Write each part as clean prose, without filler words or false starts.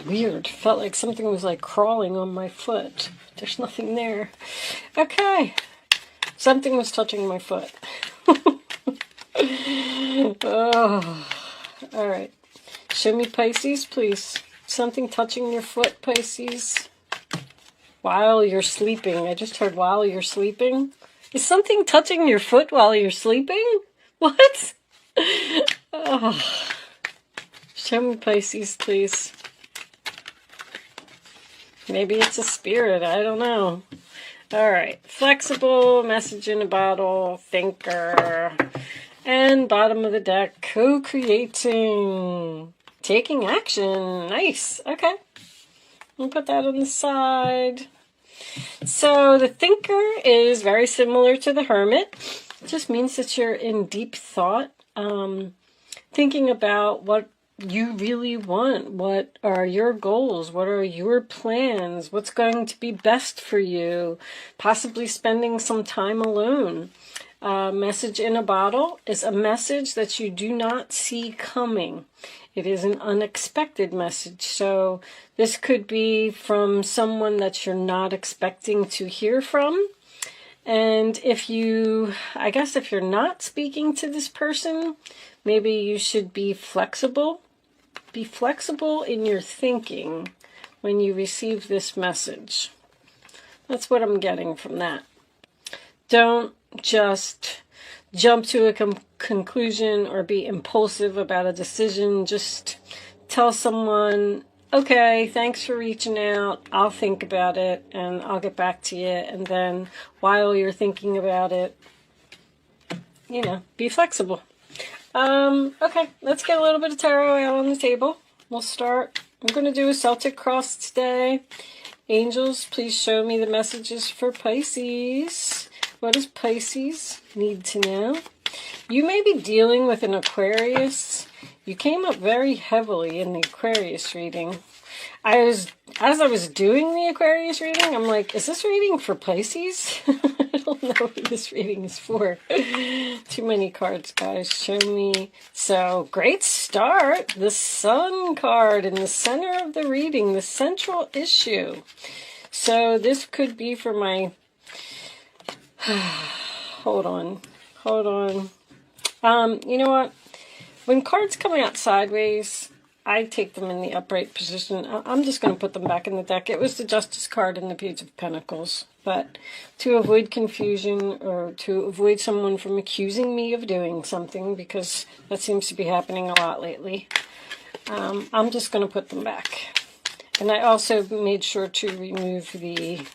weird. Felt like something was like crawling on my foot. There's nothing there. Okay. Something was touching my foot. Oh. All right. Show me Pisces, please. Something touching your foot, Pisces. While you're sleeping. I just heard while you're sleeping. Is something touching your foot while you're sleeping? What? Oh. Show me Pisces, please. Maybe it's a spirit. I don't know. All right. Flexible, message in a bottle, thinker. And bottom of the deck, co-creating. Taking action. Nice. Okay. We'll put that on the side. So the thinker is very similar to the hermit. It just means that you're in deep thought, thinking about what you really want. What are your goals? What are your plans? What's going to be best for you? Possibly spending some time alone. Message in a bottle is a message that you do not see coming. It is an unexpected message. So this could be from someone that you're not expecting to hear from. And if you're not speaking to this person, maybe you should be flexible. Be flexible in your thinking when you receive this message. That's what I'm getting from that. Don't just jump to a conclusion or be impulsive about a decision. Just tell someone, okay, thanks for reaching out. I'll think about it and I'll get back to you. And then while you're thinking about it, be flexible. Okay, let's get a little bit of tarot out on the table. We'll start. I'm going to do a Celtic cross today. Angels, please show me the messages for Pisces. What does Pisces need to know? You may be dealing with an Aquarius. You came up very heavily in the Aquarius reading. As I was doing the Aquarius reading, I'm like, is this reading for Pisces? I don't know who this reading is for. Too many cards, guys. Show me. So, great start. The Sun card in the center of the reading, the central issue. So, this could be for my... Hold on. You know what? When cards come out sideways, I take them in the upright position. I'm just going to put them back in the deck. It was the Justice card and the Page of Pentacles. But to avoid confusion or to avoid someone from accusing me of doing something, because that seems to be happening a lot lately, I'm just going to put them back. And I also made sure to remove the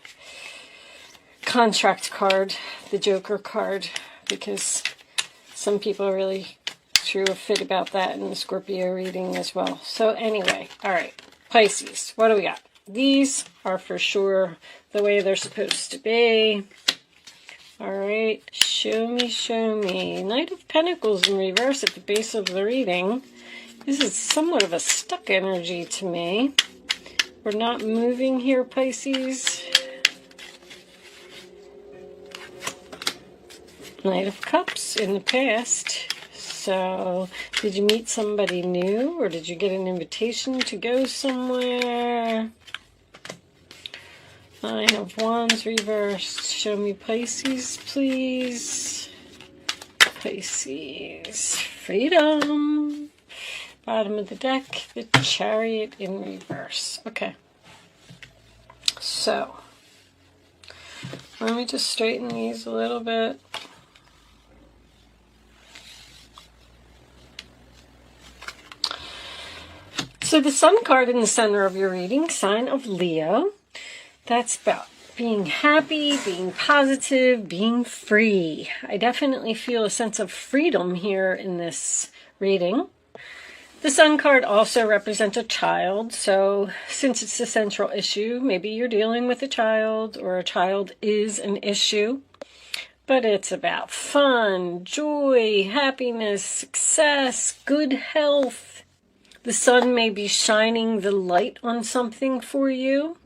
contract card, the Joker card, because some people really threw a fit about that in the Scorpio reading as well. So anyway, all right, Pisces, what do we got? These are for sure the way they're supposed to be. All right, show me. Knight of Pentacles in reverse at the base of the reading. This is somewhat of a stuck energy to me. We're not moving here, Pisces. Knight of Cups in the past. So, did you meet somebody new, or did you get an invitation to go somewhere? Nine of Wands reversed. Show me Pisces, please. Pisces. Freedom. Bottom of the deck, the Chariot in reverse. Okay. So, let me just straighten these a little bit. So the Sun card in the center of your reading, sign of Leo. That's about being happy, being positive, being free. I definitely feel a sense of freedom here in this reading. The Sun card also represents a child, so since it's the central issue, maybe you're dealing with a child, or a child is an issue. But it's about fun, joy, happiness, success, good health. The sun may be shining the light on something for you.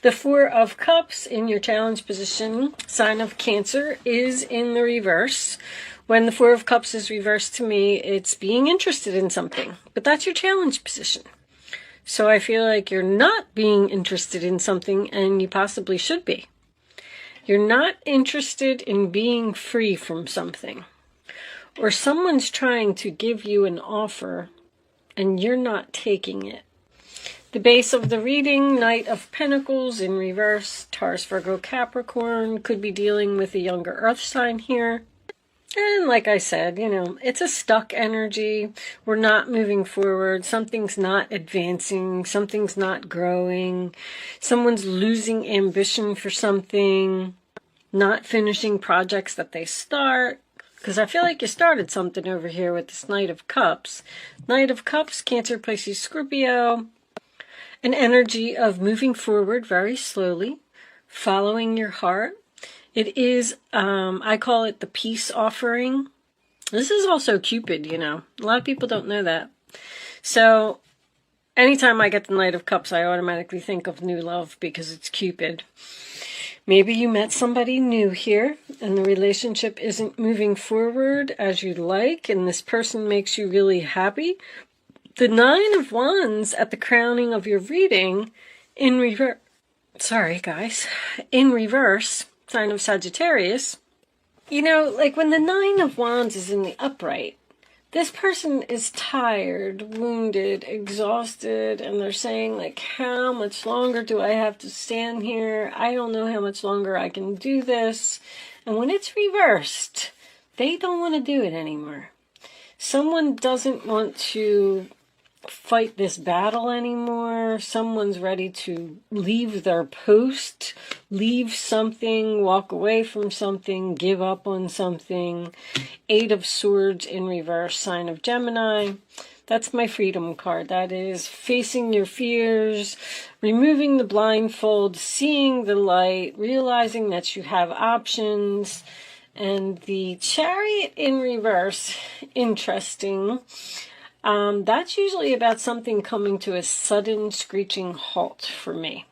The Four of Cups in your challenge position, sign of Cancer, is in the reverse. When the Four of Cups is reversed to me, it's being interested in something. But that's your challenge position. So I feel like you're not being interested in something, and you possibly should be. You're not interested in being free from something. Or someone's trying to give you an offer, and you're not taking it. The base of the reading, Knight of Pentacles in reverse, Taurus, Virgo, Capricorn, could be dealing with a younger earth sign here. And like I said, it's a stuck energy. We're not moving forward. Something's not advancing. Something's not growing. Someone's losing ambition for something, not finishing projects that they start. Because I feel like you started something over here with this Knight of Cups. Knight of Cups, Cancer, Pisces, Scorpio. An energy of moving forward very slowly, following your heart. It is, I call it the peace offering. This is also Cupid, A lot of people don't know that. So, anytime I get the Knight of Cups, I automatically think of new love because it's Cupid. Maybe you met somebody new here, and the relationship isn't moving forward as you'd like, and this person makes you really happy. The Nine of Wands at the crowning of your reading in reverse, in reverse, sign of Sagittarius. Like when the Nine of Wands is in the upright, this person is tired, wounded, exhausted, and they're saying, like, how much longer do I have to stand here? I don't know how much longer I can do this. And when it's reversed, they don't want to do it anymore. Someone doesn't want to fight this battle anymore. Someone's ready to leave their post, leave something, walk away from something, give up on something. Eight of Swords in reverse, sign of Gemini. That's my freedom card. That is facing your fears, removing the blindfold, seeing the light, realizing that you have options. And the Chariot in reverse, interesting. That's usually about something coming to a sudden screeching halt for me.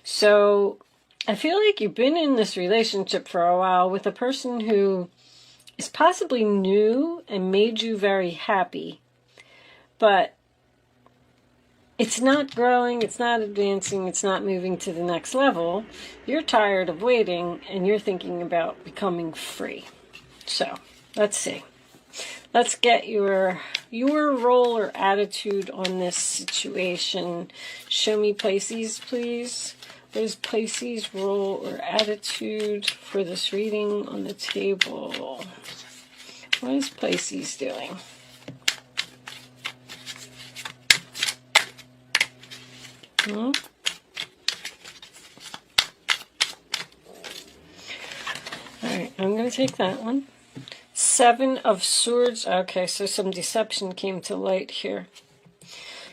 So I feel like you've been in this relationship for a while with a person who is possibly new and made you very happy, but it's not growing, it's not advancing, it's not moving to the next level. You're tired of waiting and you're thinking about becoming free. So let's see. Let's get your role or attitude on this situation. Show me Pisces, please. What is Pisces' role or attitude for this reading on the table? What is Pisces doing? All right, I'm going to take that one. Seven of Swords. Okay, so some deception came to light here.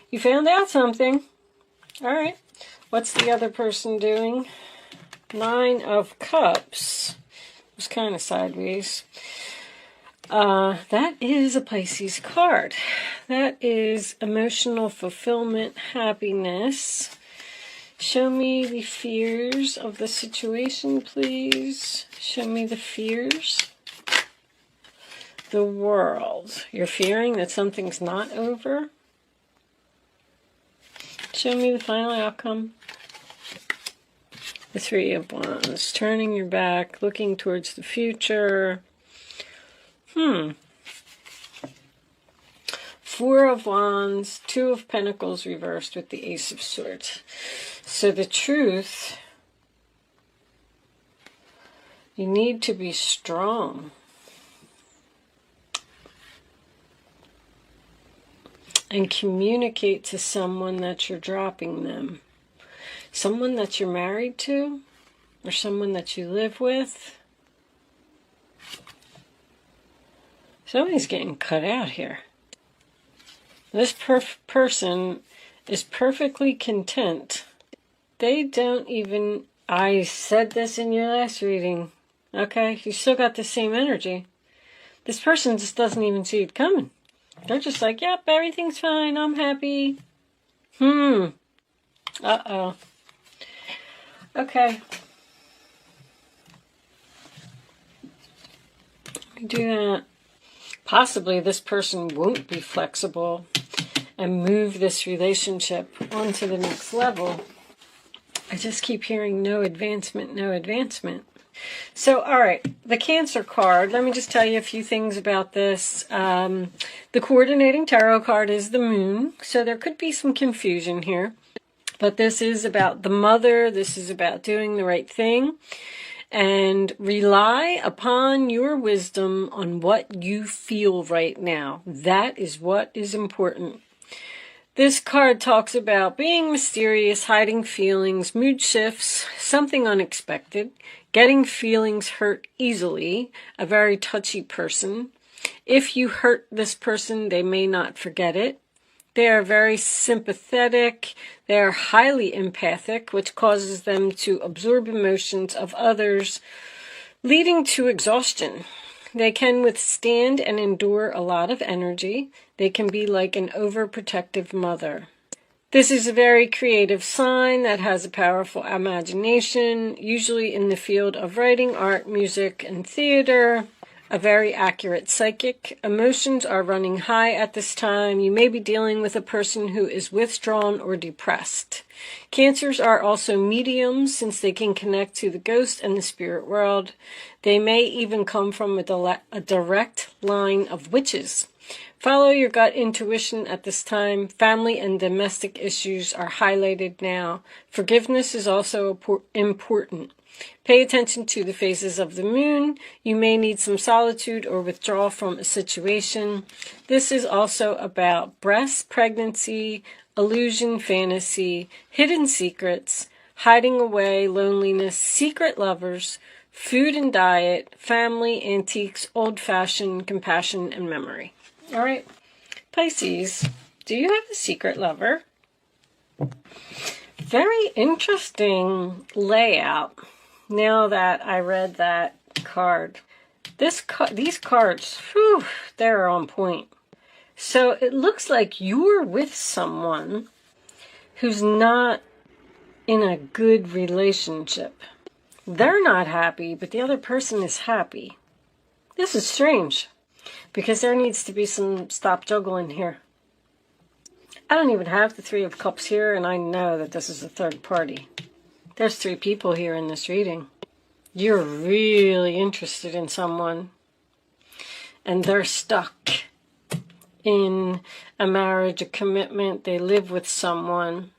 You found out something. All right. What's the other person doing? Nine of Cups. It was kind of sideways. That is a Pisces card. That is emotional fulfillment, happiness. Show me the fears of the situation, please. Show me the fears. The World. You're fearing that something's not over. Show me the final outcome. The Three of Wands. Turning your back, looking towards the future. Four of Wands, Two of Pentacles reversed with the Ace of Swords. So the truth, you need to be strong. And communicate to someone that you're dropping them. Someone that you're married to, or someone that you live with. Somebody's getting cut out here. This person is perfectly content. They don't even... I said this in your last reading. Okay? You still got the same energy. This person just doesn't even see it coming. They're just like, yep, everything's fine. I'm happy. Uh-oh. Okay. Do that. Possibly this person won't be flexible and move this relationship on to the next level. I just keep hearing no advancement, no advancement. So, all right, the Cancer card. Let me just tell you a few things about this. The coordinating tarot card is the Moon, so there could be some confusion here. But this is about the mother. This is about doing the right thing. And rely upon your wisdom on what you feel right now. That is what is important. This card talks about being mysterious, hiding feelings, mood shifts, something unexpected, getting feelings hurt easily, a very touchy person. If you hurt this person, they may not forget it. They are very sympathetic. They are highly empathic, which causes them to absorb emotions of others, leading to exhaustion. They can withstand and endure a lot of energy. They can be like an overprotective mother. This is a very creative sign that has a powerful imagination, usually in the field of writing, art, music, and theater. A very accurate psychic. Emotions are running high at this time. You may be dealing with a person who is withdrawn or depressed. Cancers are also mediums, since they can connect to the ghost and the spirit world. They may even come from a direct line of witches. Follow your gut intuition at this time. Family and domestic issues are highlighted now. Forgiveness is also important. Pay attention to the phases of the moon. You may need some solitude or withdrawal from a situation. This is also about breast, pregnancy, illusion, fantasy, hidden secrets, hiding away, loneliness, secret lovers, food and diet, family, antiques, old-fashioned, compassion, and memory. All right, Pisces, do you have a secret lover? Very interesting layout. Now that I read that card, these cards, whew, they're on point. So it looks like you're with someone who's not in a good relationship. They're not happy, but the other person is happy. This is strange, because there needs to be some stop juggling here. I don't even have the Three of Cups here, and I know that this is a third party. There's 3 people here in this reading. You're really interested in someone, and they're stuck in a marriage, a commitment. They live with someone,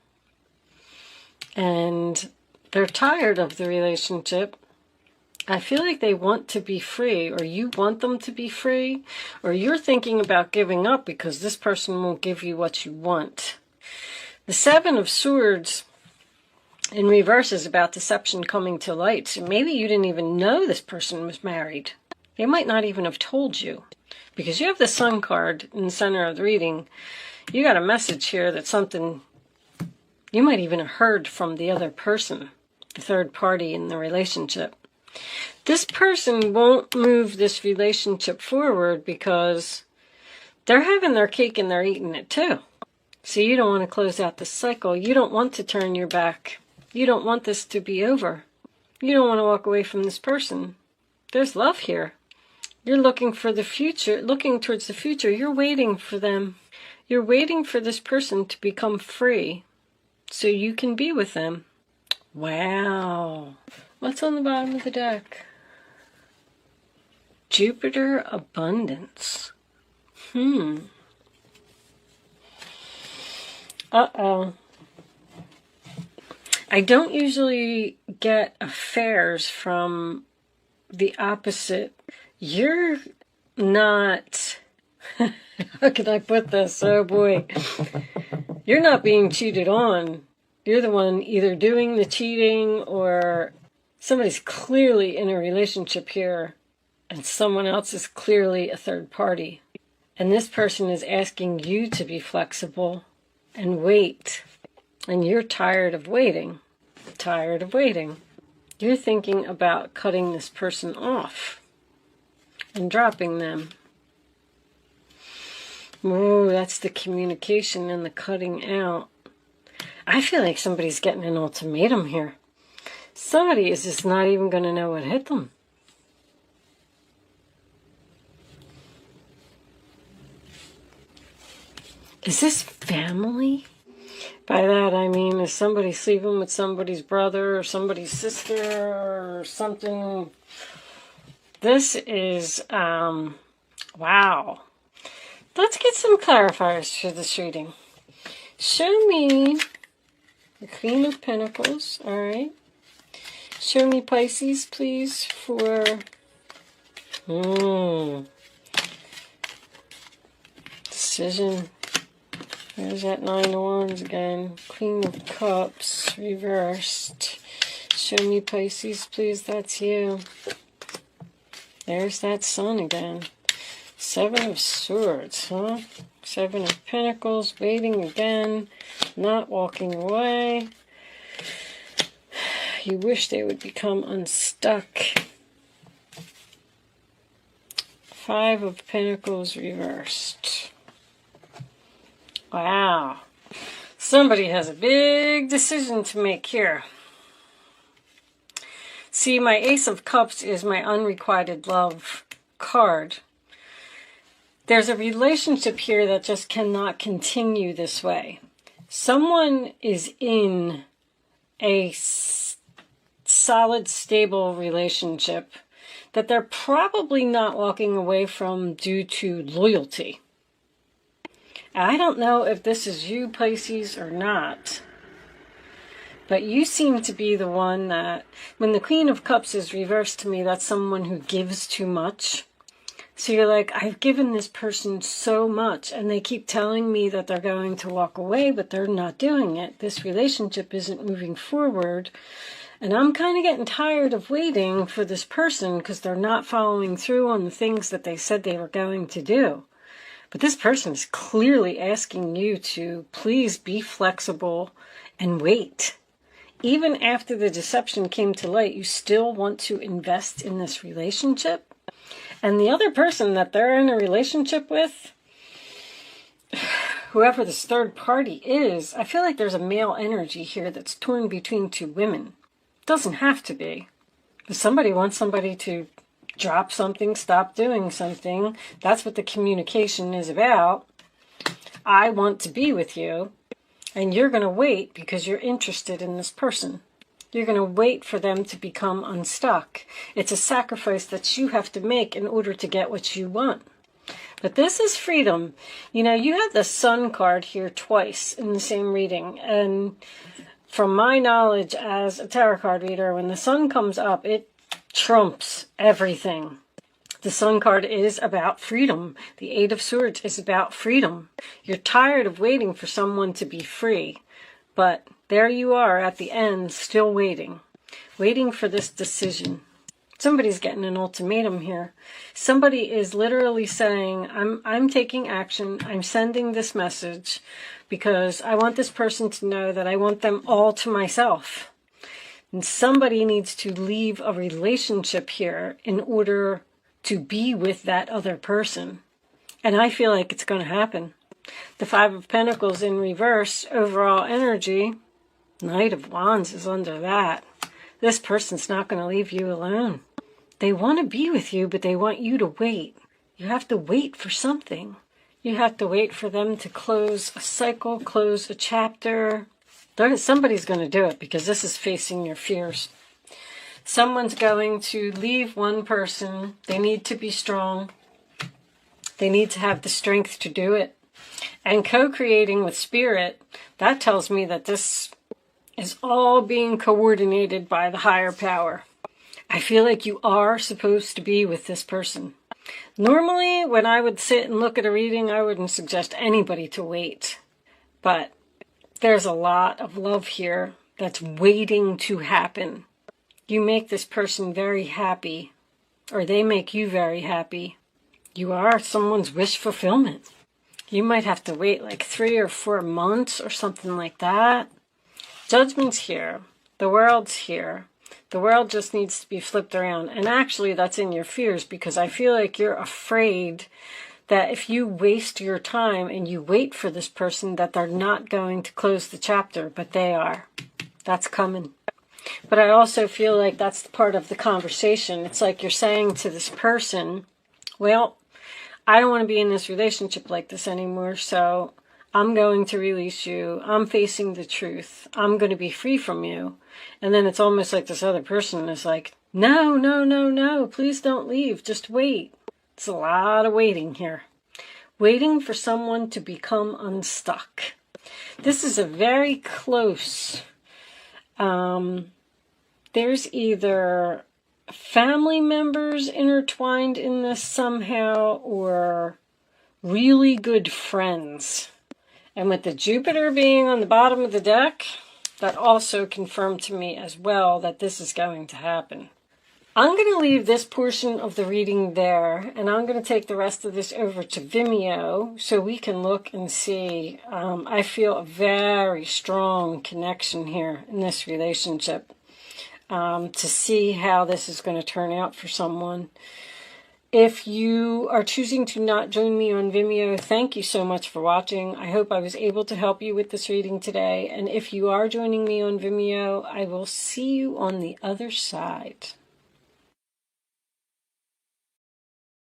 and they're tired of the relationship. I feel like they want to be free, or you want them to be free, or you're thinking about giving up because this person won't give you what you want. The Seven of Swords in reverse is about deception coming to light. So maybe you didn't even know this person was married. They might not even have told you. Because you have the Sun card in the center of the reading. You got a message here that something you might even have heard from the other person, the third party in the relationship. This person won't move this relationship forward because they're having their cake and they're eating it too. So you don't want to close out the cycle. You don't want to turn your back. You don't want this to be over. You don't want to walk away from this person. There's love here. You're looking for the future, looking towards the future. You're waiting for them. You're waiting for this person to become free so you can be with them. Wow. What's on the bottom of the deck? Jupiter Abundance. Uh-oh. I don't usually get affairs from the opposite. You're not, how can I put this? Oh boy. You're not being cheated on. You're the one either doing the cheating, or somebody's clearly in a relationship here and someone else is clearly a third party. And this person is asking you to be flexible and wait. And you're tired of waiting. Tired of waiting. You're thinking about cutting this person off and dropping them. Oh, that's the communication and the cutting out. I feel like somebody's getting an ultimatum here. Somebody is just not even going to know what hit them. Is this family? By that I mean, is somebody sleeping with somebody's brother or somebody's sister or something? This is, wow. Let's get some clarifiers for this reading. Show me the Queen of Pentacles, all right? Show me Pisces, please, for... Decision. There's that Nine of Wands again. Queen of Cups, reversed. Show me Pisces, please. That's you. There's that Sun again. Seven of Swords, huh? Seven of Pentacles, waiting again. Not walking away. You wish they would become unstuck. Five of Pentacles, reversed. Wow. Somebody has a big decision to make here. See, my Ace of Cups is my unrequited love card. There's a relationship here that just cannot continue this way. Someone is in a solid, stable relationship that they're probably not walking away from due to loyalty. I don't know if this is you, Pisces, or not. But you seem to be the one that, when the Queen of Cups is reversed to me, that's someone who gives too much. So you're like, I've given this person so much, and they keep telling me that they're going to walk away, but they're not doing it. This relationship isn't moving forward. And I'm kind of getting tired of waiting for this person because they're not following through on the things that they said they were going to do. But this person is clearly asking you to please be flexible and wait. Even after the deception came to light, you still want to invest in this relationship. And the other person that they're in a relationship with, whoever this third party is, I feel like there's a male energy here that's torn between two women. Doesn't have to be. If somebody wants somebody to drop something, stop doing something, that's what the communication is about. I want to be with you, and you're going to wait because you're interested in this person. You're going to wait for them to become unstuck. It's a sacrifice that you have to make in order to get what you want. But this is freedom. You know, you have the Sun card here twice in the same reading, and from my knowledge as a tarot card reader, when the Sun comes up, it trumps everything. The Sun card is about freedom. The Eight of Swords is about freedom. You're tired of waiting for someone to be free, but there you are at the end, still waiting for this decision. Somebody's getting an ultimatum here. Somebody is literally saying, I'm taking action. I'm sending this message because I want this person to know that I want them all to myself. And somebody needs to leave a relationship here in order to be with that other person. And I feel like it's going to happen. The Five of Pentacles in reverse, overall energy. Knight of Wands is under that. This person's not going to leave you alone. They want to be with you, but they want you to wait. You have to wait for something. You have to wait for them to close a cycle, close a chapter. Somebody's going to do it because this is facing your fears. Someone's going to leave one person. They need to be strong. They need to have the strength to do it. And co-creating with spirit, that tells me that this is all being coordinated by the higher power. I feel like you are supposed to be with this person. Normally, when I would sit and look at a reading, I wouldn't suggest anybody to wait. But there's a lot of love here that's waiting to happen. You make this person very happy, or they make you very happy. You are someone's wish fulfillment. You might have to wait like 3 or 4 months or something like that. Judgment's here. The world's here. The world just needs to be flipped around. And actually, that's in your fears because I feel like you're afraid that if you waste your time and you wait for this person, that they're not going to close the chapter, but they are. That's coming. But I also feel like that's part of the conversation. It's like you're saying to this person, well, I don't want to be in this relationship like this anymore, so I'm going to release you. I'm facing the truth. I'm going to be free from you. And then it's almost like this other person is like, no, no, no, no, please don't leave. Just wait. It's a lot of waiting here. Waiting for someone to become unstuck. This is a very close, there's either family members intertwined in this somehow or really good friends. And with the Jupiter being on the bottom of the deck, that also confirmed to me as well that this is going to happen. I'm going to leave this portion of the reading there, and I'm going to take the rest of this over to Vimeo so we can look and see. I feel a very strong connection here in this relationship to see how this is going to turn out for someone. If you are choosing to not join me on Vimeo, thank you so much for watching. I hope I was able to help you with this reading today. And if you are joining me on Vimeo, I will see you on the other side.